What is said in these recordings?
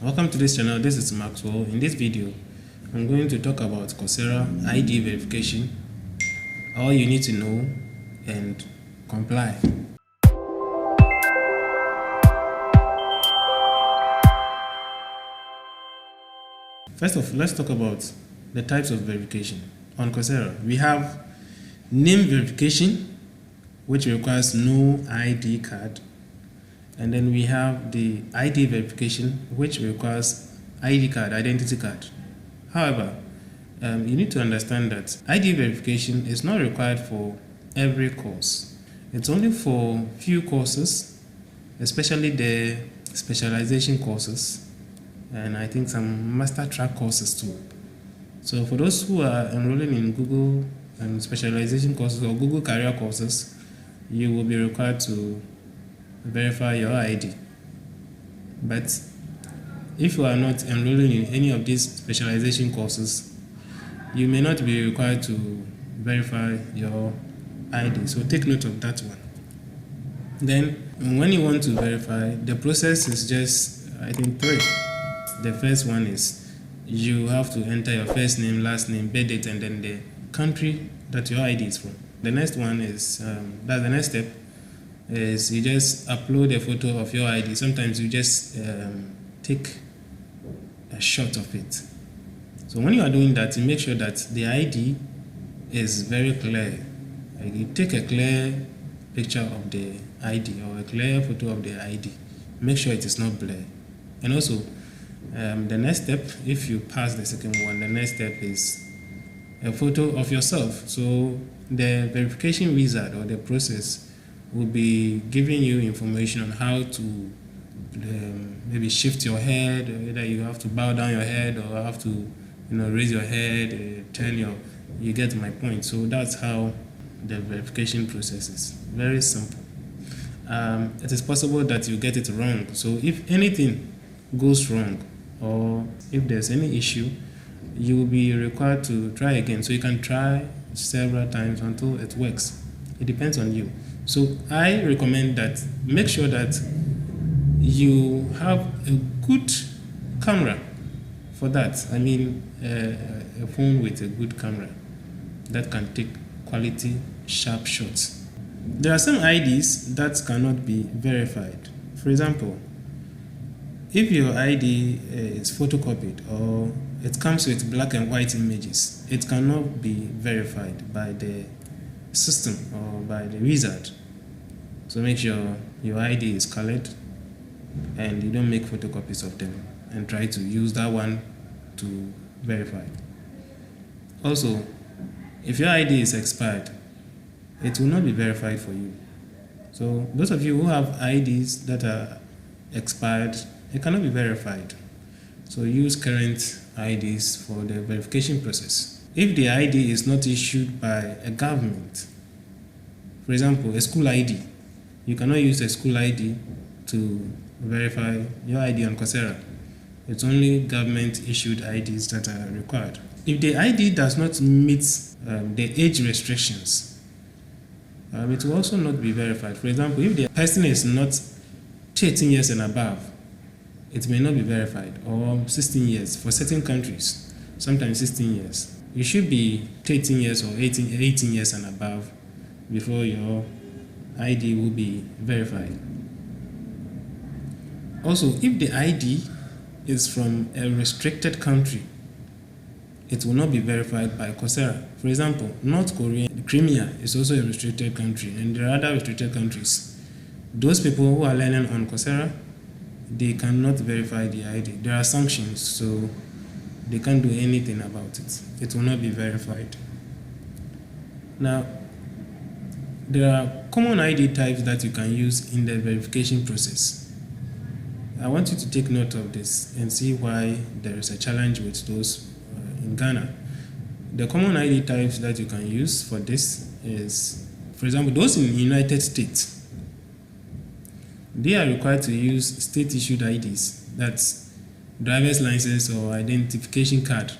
Welcome to this channel. This is Maxwell. In this video, I'm going to talk about Coursera ID verification, all you need to know, and comply. First off, let's talk about the types of verification. On Coursera, we have name verification, which requires no ID card. And then we have the ID verification, which requires ID card, identity card. However, you need to understand that ID verification is not required for every course. It's only for few courses, especially the specialization courses, and I think some master track courses too. So for those who are enrolling in Google specialization courses or Google career courses, you will be required to verify your ID. But if you are not enrolling in any of these specialization courses, you may not be required to verify your ID. So take note of that one. Then when you want to verify, the process is just, I think, three. The first one is you have to enter your first name, last name, birth date, and then the country that your ID is from. The next one is, that's the next step, is you just upload a photo of your ID. Sometimes you just take a shot of it. So when you are doing that, you make sure that the ID is very clear. Like you take a clear picture of the ID or a clear photo of the ID. Make sure it is not blurred. And also, the next step, if you pass the second one, the next step is a photo of yourself. So the verification wizard or the process will be giving you information on how to maybe shift your head, or either you have to bow down your head or have to raise your head, turn your, you get my point. So that's how the verification process is. Very simple. It is possible that you get it wrong. So if anything goes wrong or if there's any issue, you will be required to try again. So you can try several times until it works. It depends on you. So I recommend that make sure that you have a good camera for that. I mean, a phone with a good camera that can take quality, sharp shots. There are some IDs that cannot be verified. For example, if your ID is photocopied or it comes with black and white images, it cannot be verified by the system or by the wizard. So make sure your ID is colored and you don't make photocopies of them and try to use that one to verify. Also, if your ID is expired, it will not be verified for you. So those of you who have IDs that are expired, it cannot be verified. So use current IDs for the verification process. If the ID is not issued by a government, for example, a school ID, you cannot use a school ID to verify your ID on Coursera. It's only government issued IDs that are required. If the ID does not meet the age restrictions, it will also not be verified. For example, if the person is not 13 years and above, it may not be verified, or 16 years for certain countries, sometimes 16 years. You should be 13 years or 18 years and above before your ID will be verified. Also, if the ID is from a restricted country, it will not be verified by Coursera. For example, North Korea, Crimea is also a restricted country, and there are other restricted countries. Those people who are learning on Coursera, they cannot verify the ID. There are sanctions, so they can't do anything about it. It will not be verified. Now, there are common ID types that you can use in the verification process. I want you to take note of this and see why there is a challenge with those in Ghana. The common ID types that you can use for this is, for example, those in the United States. They are required to use state-issued IDs. That's driver's license or identification card.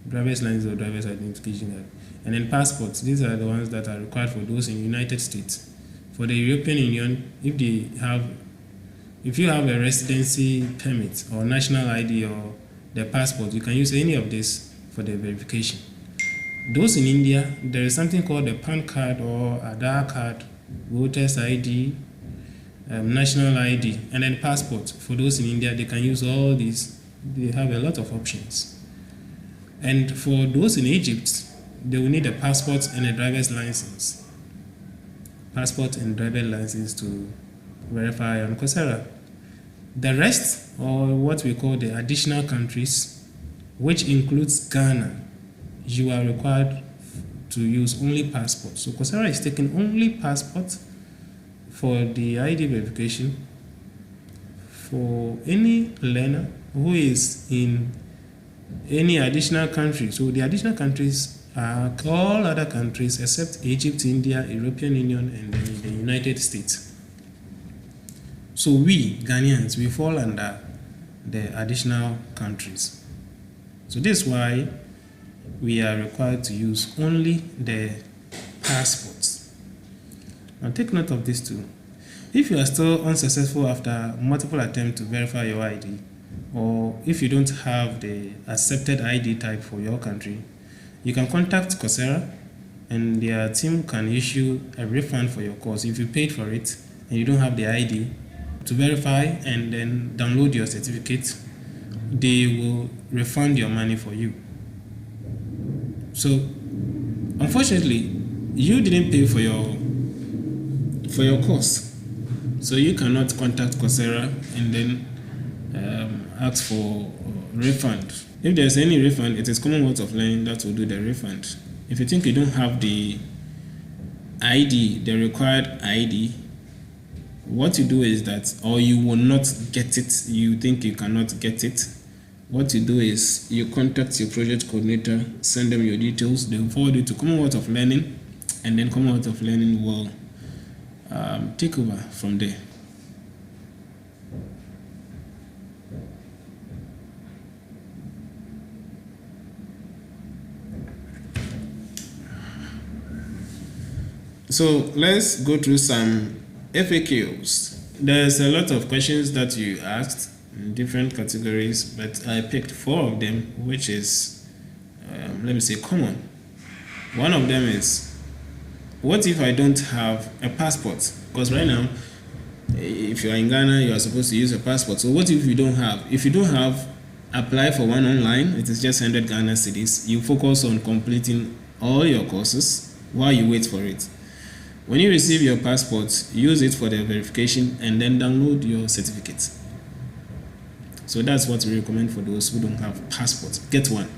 Driver's license or driver's identification card. And then passports. These are the ones that are required for those in the United States. For the European Union, if they have If you have a residency permit or national ID or the passport, you can use any of this for the verification. Those in India, there is something called the PAN card or Aadhaar card, voters ID, national ID, and then passport. For those in India, they can use all these. They have a lot of options. And for those in Egypt, they will need a passport and a driver's license. Passport and driver's license to verify on Coursera. The rest, or what we call the additional countries, which includes Ghana, you are required to use only passport. So Coursera is taking only passport for the ID verification for any learner who is in any additional country. So the additional countries are all other countries except Egypt, India, European Union, and the United States. So we, Ghanaians, we fall under the additional countries. So this is why we are required to use only the passports. Now take note of this too. If you are still unsuccessful after multiple attempts to verify your ID, or if you don't have the accepted ID type for your country, you can contact Coursera and their team can issue a refund for your course. If you paid for it and you don't have the ID to verify and then download your certificate, they will refund your money for you. So unfortunately, you didn't pay for your course, so you cannot contact Coursera and then ask for refund. If there's any refund, it is Commonwealth of Learning that will do the refund. If you think you don't have the ID, the required ID, what you do is that, or you will not get it, you think you cannot get it, what you do is you contact your project coordinator, send them your details, they will forward it to Commonwealth of Learning, and then Commonwealth of Learning will take over from there. So let's go through some FAQs. There's a lot of questions that you asked in different categories, but I picked 4 of them, which is, let me say, common. One of them is, what if I don't have a passport? Because right now, if you are in Ghana, you are supposed to use a passport. So what if you don't have? If you don't have, apply for one online. It is just 100 Ghana cedis. You focus on completing all your courses while you wait for it. When you receive your passport, use it for the verification and then download your certificate. So that's what we recommend for those who don't have passports. Get one.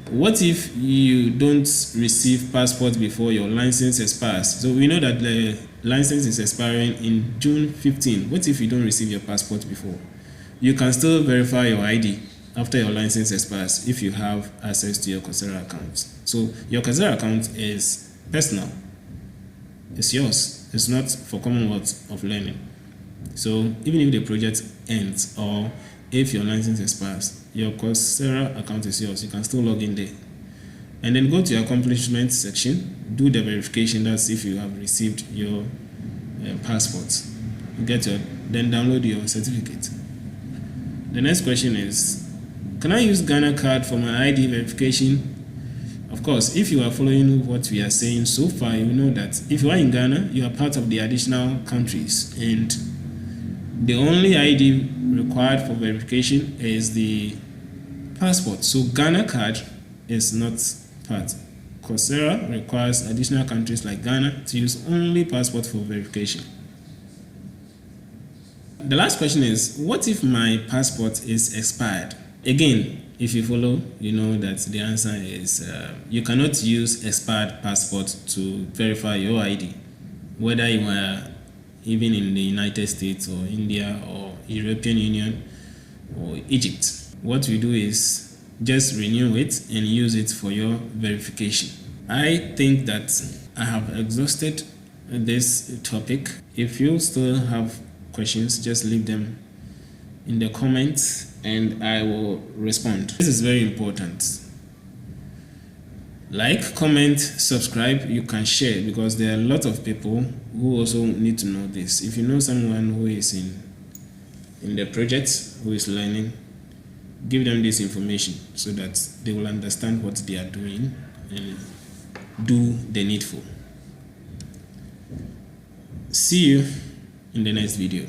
What if you don't receive passport before your license expires? So we know that the license is expiring in June 15. What if you don't receive your passport before? You can still verify your ID after your license expires if you have access to your Coursera account. So your Coursera account is personal. It's yours. It's not for Commonwealth of Learning. So even if the project ends or if your license expires, your Coursera account is yours. You can still log in there. And then go to your accomplishments section, do the verification. That's if you have received your passport. Then download your certificate. The next question is, can I use Ghana card for my ID verification? Of course, if you are following what we are saying so far, you know that if you are in Ghana, you are part of the additional countries, and the only ID required for verification is the passport. So Ghana card is not part. Coursera requires additional countries like Ghana to use only passport for verification. The last question is, what if my passport is expired? Again, if you follow, you know that the answer is you cannot use expired passport to verify your ID, whether you are even in the United States or India or European Union or Egypt. What we do is just renew it and use it for your verification. I think that I have exhausted this topic. If you still have questions, just leave them in the comments and I will respond. This is very important. Like, comment, subscribe. You can share because there are a lot of people who also need to know this. If you know someone who is in in the project who is learning, give them this information so that they will understand what they are doing and do the needful. See you in the next video.